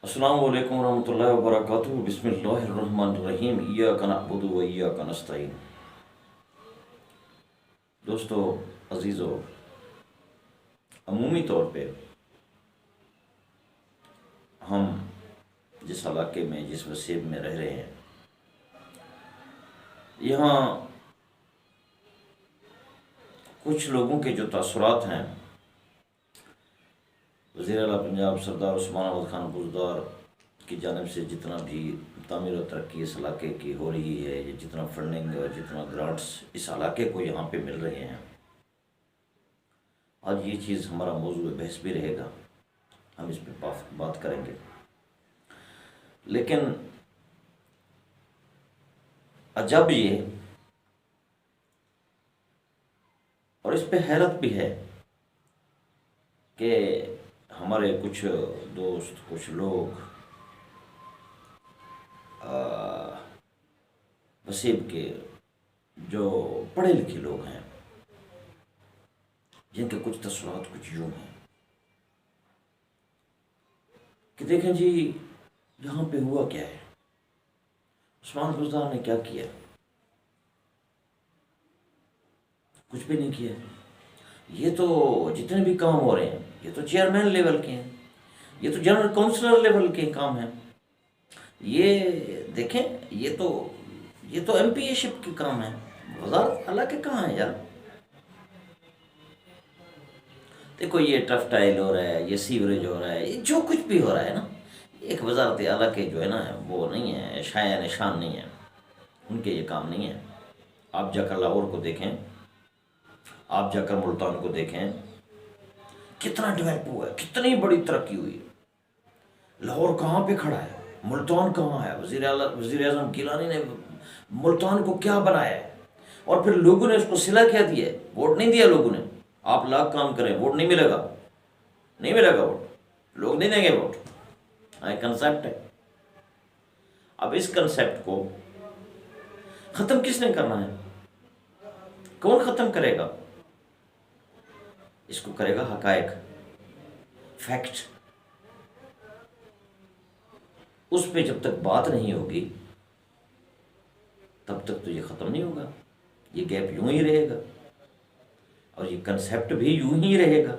السلام علیکم ورحمۃ اللہ وبرکاتہ۔ بسم اللہ الرحمن الرحیم۔ ایاک نعبد و ایاک نستعین۔ دوستو عزیزو، عمومی طور پہ ہم جس علاقے میں جس وسیب میں رہ رہے ہیں، یہاں کچھ لوگوں کے جو تاثرات ہیں، وزیر اعلیٰ پنجاب سردار عثمان احمد خان بزدار کی جانب سے جتنا بھی تعمیر و ترقی اس علاقے کی ہو رہی ہے، یا جتنا فنڈنگ اور جتنا گرانٹس اس علاقے کو یہاں پہ مل رہے ہیں، آج یہ چیز ہمارا موضوع بحث بھی رہے گا، ہم اس پہ بات کریں گے۔ لیکن عجب یہ اور اس پہ حیرت بھی ہے کہ ہمارے کچھ دوست، کچھ لوگ وسیب کے جو پڑھے لکھے لوگ ہیں، جن کے کچھ تصورات کچھ یوں ہیں کہ دیکھیں جی یہاں پہ ہوا کیا ہے، عثمان بزدار نے کیا کیا؟ کچھ بھی نہیں کیا۔ یہ تو جتنے بھی کام ہو رہے ہیں، یہ تو چیئرمین لیول کے ہیں، یہ تو جنرل کونسلر لیول کے کام ہیں، یہ دیکھیں یہ تو ایم پی اے شپ کے کام ہیں، وزارت اعلیٰ کے کہاں ہیں یار؟ دیکھو یہ ٹرف ٹائل ہو رہا ہے، یہ سیوریج ہو رہا ہے، یہ جو کچھ بھی ہو رہا ہے نا، ایک وزارت اعلیٰ کے جو ہے نا وہ نہیں ہے، شایع نشان نہیں ہے، ان کے یہ کام نہیں ہے۔ آپ جا کر لاہور کو دیکھیں، آپ جا کر ملتان کو دیکھیں، کتنا ڈیولپ ہوا ہے، کتنی بڑی ترقی ہوئی ہے۔ لاہور کہاں پہ کھڑا ہے، ملتان کہاں ہے؟ وزیر اعظم گیلانی نے ملتان کو کیا بنایا ہے، اور پھر لوگوں نے اس کو صلہ کیا دیا ہے، ووٹ نہیں دیا لوگوں نے۔ آپ لاکھ کام کریں، ووٹ نہیں ملے گا، نہیں ملے گا ووٹ، لوگ نہیں دیں گے ووٹ۔ ایک کنسیپٹ ہے۔ اب اس کنسیپٹ کو ختم کس نے کرنا ہے؟ کون ختم کرے گا؟ اس کو کرے گا حقائق، فیکٹ۔ اس پہ جب تک بات نہیں ہوگی تب تک تو یہ ختم نہیں ہوگا، یہ گیپ یوں ہی رہے گا، اور یہ کنسیپٹ بھی یوں ہی رہے گا۔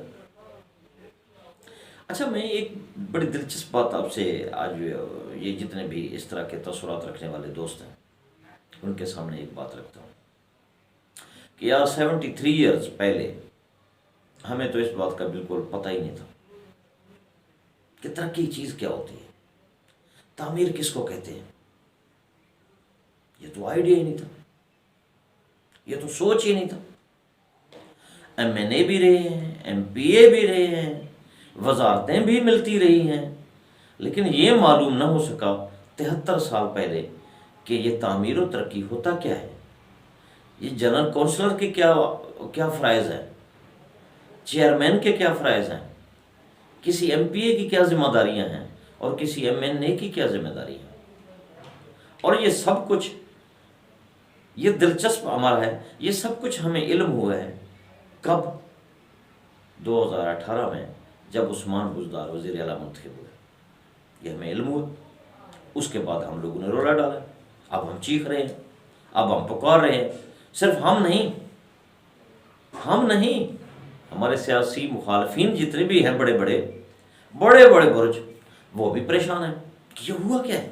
اچھا، میں ایک بڑی دلچسپ بات آپ سے آج یہ جتنے بھی اس طرح کے تصورات رکھنے والے دوست ہیں ان کے سامنے ایک بات رکھتا ہوں کہ یار 73 ایئرز پہلے ہمیں تو اس بات کا بالکل پتہ ہی نہیں تھا کہ ترقی چیز کیا ہوتی ہے، تعمیر کس کو کہتے ہیں۔ یہ تو آئیڈیا ہی نہیں تھا، یہ تو سوچ ہی نہیں تھا۔ ایم این اے بھی رہے ہیں، ایم پی اے بھی رہے ہیں، وزارتیں بھی ملتی رہی ہیں، لیکن یہ معلوم نہ ہو سکا 73 سال پہلے کہ یہ تعمیر و ترقی ہوتا کیا ہے، یہ جنرل کونسلر کے کیا فرائض ہیں، چیئرمین کے کیا فرائض ہیں، کسی ایم پی اے کی کیا ذمہ داریاں ہیں، اور کسی ایم این اے کی کیا ذمہ داری ہے۔ اور یہ سب کچھ، یہ دلچسپ ہمارا ہے، یہ سب کچھ ہمیں علم ہوا ہے کب؟ 2018 میں جب عثمان بزدار وزیر اعلیٰ منتخب ہوئے، یہ ہمیں علم ہوا۔ اس کے بعد ہم لوگوں نے رولا ڈالا، اب ہم چیخ رہے ہیں، اب ہم پکار رہے ہیں۔ صرف ہم نہیں، ہمارے سیاسی مخالفین جتنے بھی ہیں، بڑے بڑے برج، وہ بھی پریشان ہیں کہ یہ ہوا کیا ہے،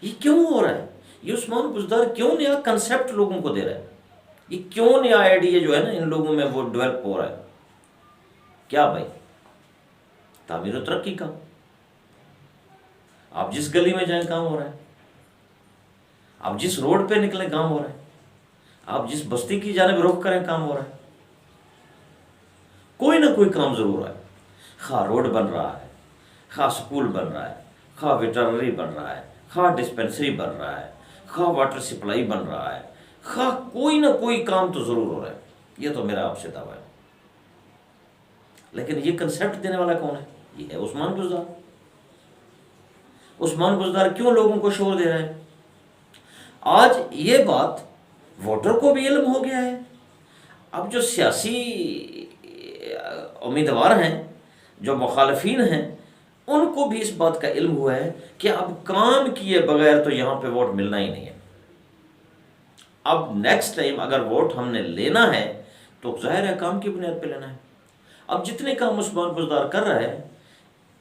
یہ کیوں ہو رہا ہے، یہ عثمان بزدار کیوں نیا کنسیپٹ لوگوں کو دے رہا ہے، یہ کیوں نیا آئیڈیا جو ہے نا ان لوگوں میں وہ ڈیولپ ہو رہا ہے۔ کیا بھائی؟ تعمیر و ترقی کا۔ آپ جس گلی میں جائیں کام ہو رہا ہے، آپ جس روڈ پہ نکلیں کام ہو رہا ہے، آپ جس بستی کی جانب رخ کریں کام ہو رہا ہے، کوئی نہ کوئی کام ضرور ہے۔ خواہ روڈ بن رہا ہے، خواہ سکول بن رہا ہے، خواہ ویٹرنری بن رہا ہے، خواہ ڈسپینسری بن رہا ہے، خواہ واٹر سپلائی بن رہا ہے، خواہ کوئی نہ کوئی کام تو ضرور ہو رہا ہے۔ یہ تو میرا آپ سے دعویٰ ہے۔ لیکن یہ کنسیپٹ دینے والا کون ہے؟ یہ ہے عثمان بزدار۔ عثمان بزدار کیوں لوگوں کو شور دے رہا ہے؟ آج یہ بات ووٹر کو بھی علم ہو گیا ہے۔ اب جو سیاسی امیدوار ہیں، جو مخالفین ہیں، ان کو بھی اس بات کا علم ہوا ہے کہ اب کام کیے بغیر تو یہاں پہ ووٹ ملنا ہی نہیں ہے. اب نیکسٹ ٹائم اگر ووٹ ہم نے لینا ہے تو ظاہر ہے کام کی بنیاد پہ لینا ہے. اب جتنے کام عثمان بزدار کر رہا ہے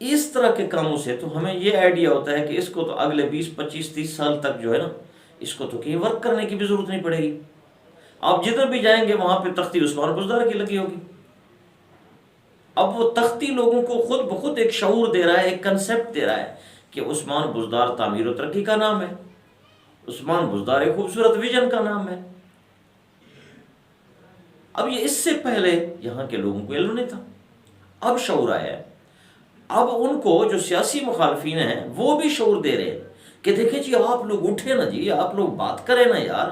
اس طرح کے کاموں سے تو ہمیں یہ آئیڈیا ہوتا ہے کہ اس کو تو اگلے 20 25 30 سال تک جو ہے نا اس کو تو کہیں ورک کرنے کی بھی ضرورت نہیں پڑے گی. آپ جدھر بھی جائیں گے وہاں پہ تختی عثمان بزدار کی لگی ہوگی. اب وہ تختی لوگوں کو خود بخود ایک شعور دے رہا ہے، ایک کنسپٹ دے رہا ہے کہ عثمان بزدار تعمیر و ترقی کا نام ہے، عثمان بزدار ایک خوبصورت ویژن کا نام ہے. اب یہ اس سے پہلے یہاں کے لوگوں کو علم نہیں تھا، اب شعور آیا ہے. اب ان کو جو سیاسی مخالفین ہیں وہ بھی شعور دے رہے ہیں کہ دیکھیں جی آپ لوگ اٹھے نا جی، آپ لوگ بات کریں نا یار،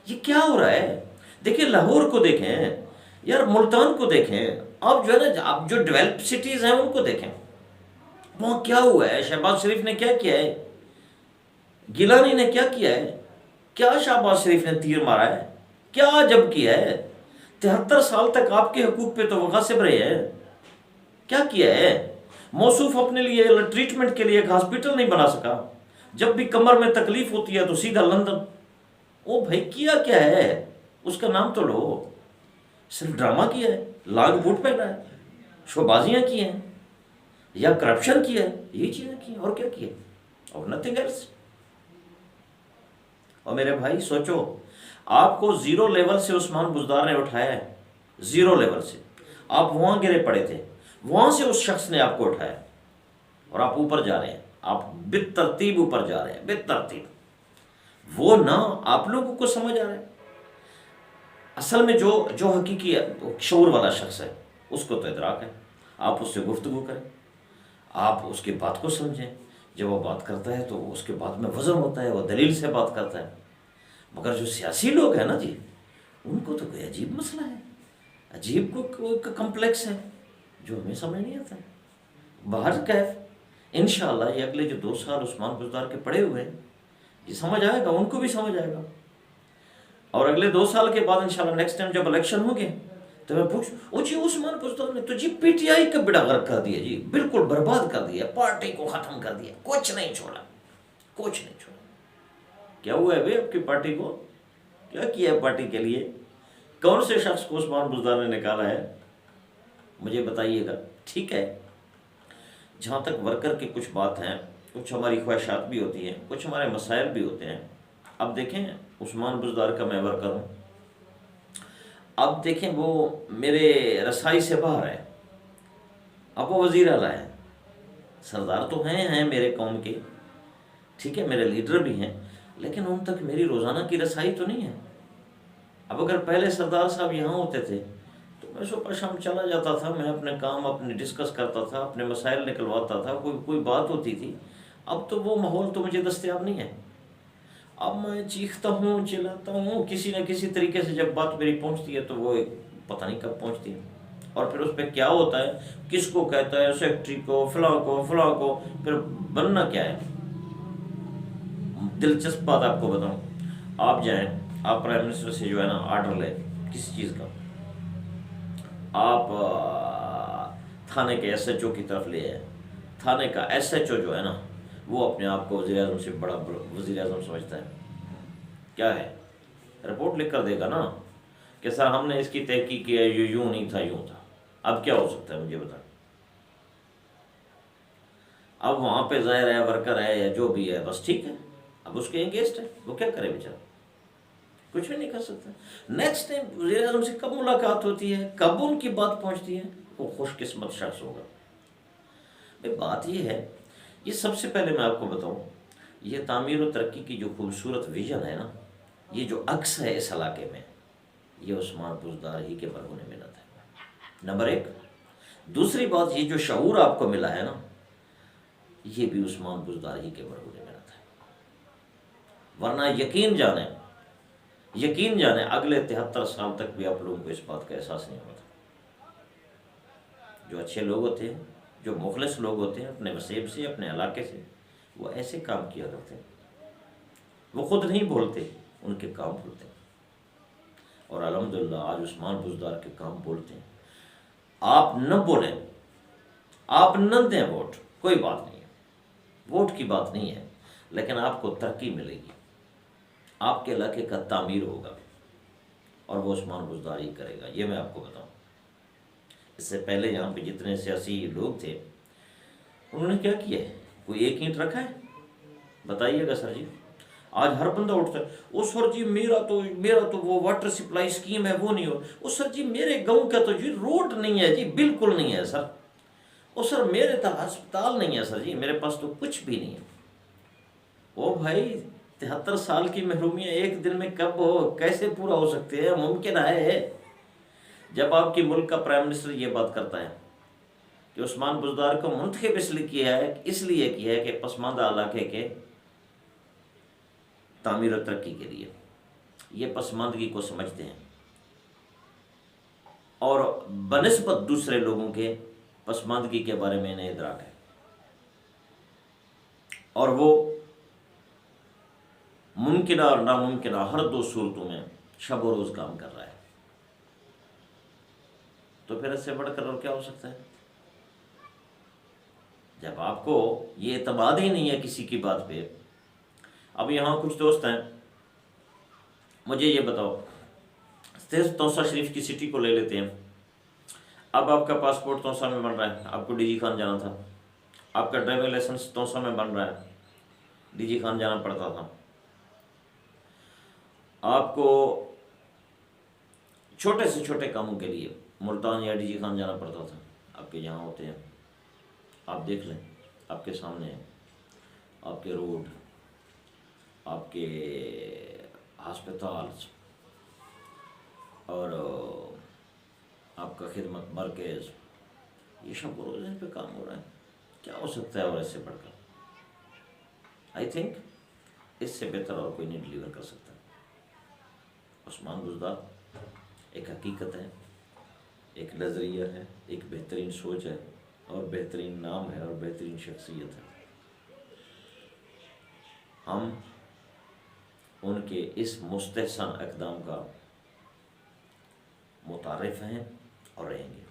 یہ کیا ہو رہا ہے. دیکھیں لاہور کو دیکھیں یار، ملتان کو دیکھیں، اب جو ہے نا اب جو ڈیولپ سٹیز ہیں ان کو دیکھیں، وہاں کیا ہوا ہے. شہباز شریف نے کیا کیا ہے، گیلانی نے کیا کیا ہے، کیا شہباز شریف نے تیر مارا ہے، کیا عجب کیا ہے. 73 سال تک آپ کے حقوق پہ تو وہ غاصب رہے ہیں، کیا کیا ہے. موصوف اپنے لیے ٹریٹمنٹ کے لیے ایک ہاسپٹل نہیں بنا سکا، جب بھی کمر میں تکلیف ہوتی ہے تو سیدھا لندن. او بھائی کیا کیا ہے، اس کا نام تو لو. صرف ڈرامہ کیا ہے، لاگ بوٹ پہنا ہے، شو بازیاں کی ہیں یا کرپشن کیا ہے، یہی چیزیں کی ہیں اور کیا کیا، اور نتھنگ ایلس. اور میرے بھائی سوچو، آپ کو زیرو لیول سے عثمان بزدار نے اٹھایا ہے، زیرو لیول سے آپ وہاں گرے پڑے تھے، وہاں سے اس شخص نے آپ کو اٹھایا اور آپ اوپر جا رہے ہیں، آپ بالترتیب اوپر جا رہے ہیں، بالترتیب. وہ نہ آپ لوگوں کو سمجھ آ رہا ہے. اصل میں جو حقیقی شعور والا شخص ہے اس کو تو ادراک ہے. آپ اس سے گفتگو کریں، آپ اس کی بات کو سمجھیں. جب وہ بات کرتا ہے تو اس کے بات میں وزن ہوتا ہے، وہ دلیل سے بات کرتا ہے. مگر جو سیاسی لوگ ہیں نا جی، ان کو تو کوئی عجیب مسئلہ ہے، عجیب کوئی کمپلیکس ہے جو ہمیں سمجھ نہیں آتا ہے. باہر کیف انشاءاللہ یہ اگلے جو 2 سال عثمان بزدار کے پڑے ہوئے ہیں یہ سمجھ آئے گا، ان کو بھی سمجھ آئے گا. اور اگلے 2 سال کے بعد انشاءاللہ نیکسٹ ٹائم جب الیکشن ہوں گے تو میں پوچھ او جی عثمان بزدار نے تو جی پی ٹی آئی کا بیڑا غرق کر دیا جی، بالکل برباد کر دیا، پارٹی کو ختم کر دیا، کچھ نہیں چھوڑا، کچھ نہیں چھوڑا. کیا ہوا ہے بھائی آپ کی پارٹی کو، کیا کیا ہے پارٹی کے لیے، کون سے شخص کو عثمان بزدار نے نکالا ہے، مجھے بتائیے گا. ٹھیک ہے، جہاں تک ورکر کی کچھ بات ہیں، کچھ ہماری خواہشات بھی ہوتی ہیں، کچھ ہمارے مسائل بھی ہوتے ہیں. اب دیکھیں عثمان بزدار کا میں ورکر ہوں، اب دیکھیں وہ میرے رسائی سے باہر ہے، اب وہ وزیر اعلیٰ ہے، سردار تو ہیں میرے قوم کے، ٹھیک ہے میرے لیڈر بھی ہیں، لیکن ان تک میری روزانہ کی رسائی تو نہیں ہے. اب اگر پہلے سردار صاحب یہاں ہوتے تھے تو میں صبح شام چلا جاتا تھا، میں اپنے کام اپنے ڈسکس کرتا تھا، اپنے مسائل نکلواتا تھا، کوئی بات ہوتی تھی. اب تو وہ ماحول تو مجھے دستیاب نہیں ہے. اب میں چیختا ہوں، چلاتا ہوں، کسی نہ کسی طریقے سے جب بات میری پہنچتی ہے تو وہ پتہ نہیں کب پہنچتی ہے، اور پھر اس پہ کیا ہوتا ہے، کس کو کہتا ہے، سیکٹری کو، فلاں کو، پھر بننا کیا ہے. دلچسپ بات آپ کو بتاؤں، آپ جائیں، آپ پرائم منسٹر سے جو ہے نا آرڈر لیں کسی چیز کا، آپ تھانے کے ایس ایچ او کی طرف لے آئے، تھانے کا ایس ایچ او جو ہے نا وہ اپنے آپ کو وزیر اعظم سے بڑا وزیر اعظم سمجھتا ہے. کیا ہے، رپورٹ لکھ کر دے گا نا کہ سر ہم نے اس کی تحقیق کی ہے، یہ یوں نہیں تھا، یوں تھا. اب کیا ہو سکتا ہے مجھے بتائیں. اب وہاں پہ ظاہر ہے ورکر ہے یا جو بھی ہے بس ٹھیک ہے، اب اس کے انگیسٹ ہے، وہ کیا کرے بیچارہ، کچھ بھی نہیں کر سکتا. نیکسٹ ٹائم وزیر اعظم سے کب ملاقات ہوتی ہے، کب ان کی بات پہنچتی ہے، وہ خوش قسمت شخص ہوگا. بھائی بات یہ ہے، یہ سب سے پہلے میں آپ کو بتاؤں، یہ تعمیر و ترقی کی جو خوبصورت ویژن ہے نا، یہ جو عکس ہے اس علاقے میں، یہ عثمان بزدار ہی کے برہونے منت ہے، نمبر 1. دوسری بات، یہ جو شعور آپ کو ملا ہے نا، یہ بھی عثمان بزدار ہی کے برہونے منت ہے. ورنہ یقین جانیں اگلے 73 سال تک بھی آپ لوگوں کو اس بات کا احساس نہیں ہوتا. جو اچھے لوگ ہوتے ہیں، جو مخلص لوگ ہوتے ہیں اپنے نصیب سے، اپنے علاقے سے، وہ ایسے کام کیا کرتے ہیں، وہ خود نہیں بولتے، ان کے کام بولتے ہیں. اور الحمدللہ آج عثمان بزدار کے کام بولتے ہیں. آپ نہ بولیں، آپ نہ دیں ووٹ، کوئی بات نہیں ہے، ووٹ کی بات نہیں ہے، لیکن آپ کو ترقی ملے گی، آپ کے علاقے کا تعمیر ہوگا، اور وہ عثمان بزدار ہی کرے گا، یہ میں آپ کو بتاؤں۔ اس سے پہلے یہاں پہ جتنے سیاسی لوگ تھے انہوں نے کیا کیا ہے؟ کوئی ایک اینٹ رکھا ہے؟ بتائیے گا سر جی۔ آج ہر بندہ اٹھتا ہے، او سر جی میرا تو وہ واٹر سپلائی اسکیم ہے وہ نہیں ہو، او سر جی میرے گاؤں کا تو جی روڈ نہیں ہے جی، بالکل نہیں ہے سر، او سر میرے تو ہسپتال نہیں ہے سر جی، میرے پاس تو کچھ بھی نہیں ہے۔ او بھائی 73 سال کی محرومیاں ایک دن میں کب ہو، کیسے پورا ہو سکتے ہیں؟ ممکن ہے؟ جب آپ کی ملک کا پرائم منسٹر یہ بات کرتا ہے کہ عثمان بزدار کو منتخب اس لیے کیا ہے کہ پسماندہ علاقے کے تعمیر و ترقی کے لیے، یہ پسماندگی کو سمجھتے ہیں اور بنسبت دوسرے لوگوں کے پسماندگی کے بارے میں انہیں ادراک ہے، اور وہ ممکنہ اور ناممکنہ ہر دو صورتوں میں شب و روز کام کر رہا ہے۔ تو پھر اس سے بڑھ کر اور کیا ہو سکتا ہے؟ جب آپ کو یہ اعتماد ہی نہیں ہے کسی کی بات پہ۔ اب یہاں کچھ دوست ہیں، مجھے یہ بتاؤ، توسا شریف کی سٹی کو لے لیتے ہیں، اب آپ کا پاسپورٹ توسا میں بن رہا ہے، آپ کو ڈی جی خان جانا تھا، آپ کا ڈرائیونگ لائسنس توسا میں بن رہا ہے، ڈی جی خان جانا پڑتا تھا، آپ کو چھوٹے سے چھوٹے کاموں کے لیے ملتان یا ڈی جی خان جانا پڑتا تھا، آپ کے یہاں ہوتے ہیں، آپ دیکھ لیں، آپ کے سامنے ہیں، آپ کے روڈ، آپ کے ہسپتال اور آپ کا خدمت مرکز، یہ شب و روز ان پہ کام ہو رہا ہے، کیا ہو سکتا ہے اور اس سے بڑھ کر؟ آئی تھنک اس سے بہتر اور کوئی نہیں ڈلیور کر سکتا۔ عثمان بزدار ایک حقیقت ہے، ایک نظریہ ہے، ایک بہترین سوچ ہے، اور بہترین نام ہے، اور بہترین شخصیت ہے۔ ہم ان کے اس مستحسن اقدام کا متعارف ہیں اور رہیں گے۔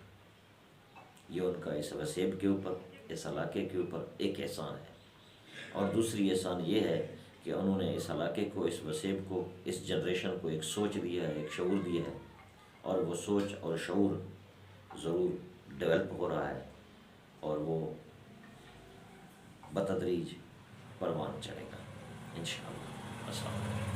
یہ ان کا اس وسیب کے اوپر، اس علاقے کے اوپر ایک احسان ہے، اور دوسری احسان یہ ہے کہ انہوں نے اس علاقے کو، اس وسیب کو، اس جنریشن کو ایک سوچ دیا ہے، ایک شعور دیا ہے، اور وہ سوچ اور شعور ضرور ڈیولپ ہو رہا ہے، اور وہ بتدریج پروان چڑھے گا انشاءاللہ۔ السلام علیکم۔